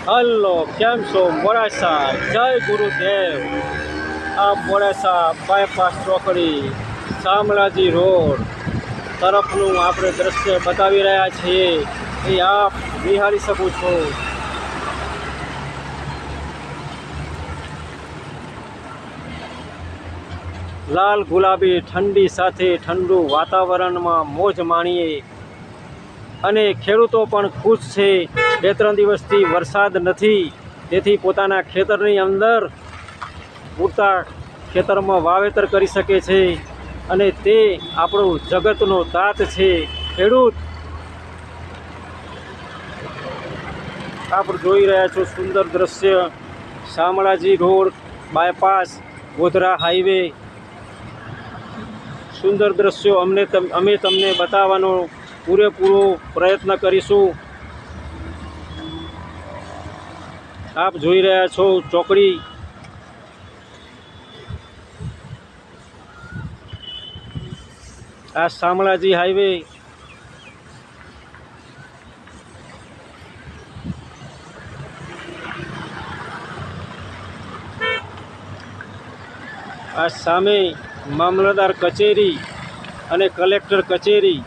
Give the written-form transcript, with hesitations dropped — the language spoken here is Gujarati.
હલો, કેમ છો મોડાસા? જય ગુરુદેવ. આ મોડાસા બાયપાસ ચોકડી શામળાજી રોડ તરફનું આપણે દ્રશ્ય બતાવી રહ્યા છીએ એ આપ નિહાળી શકો છો. લાલ ગુલાબી ઠંડી સાથે ઠંડુ વાતાવરણમાં મોજ માણીએ અને ખેડૂતો પણ ખુશ છે. 2-3 દિવસથી વરસાદ નથી, તેથી પોતાના ખેતરની અંદર પૂરતા ખેતરમાં વાવેતર કરી શકે છે અને તે આપણું જગતનો તાત છે ખેડૂત. આપ જોઈ રહ્યા છો સુંદર દ્રશ્ય Shamlaji road bypass Godhra highway. સુંદર દ્રશ્યો અમે તમને બતાવવાનો પૂરેપૂરો પ્રયત્ન કરીશું. આપ જોઈ રહ્યા છો ચોકડી. આ શામળાજી હાઈવે. આ સામે મામલતદાર કચેરી અને કલેક્ટર કચેરી.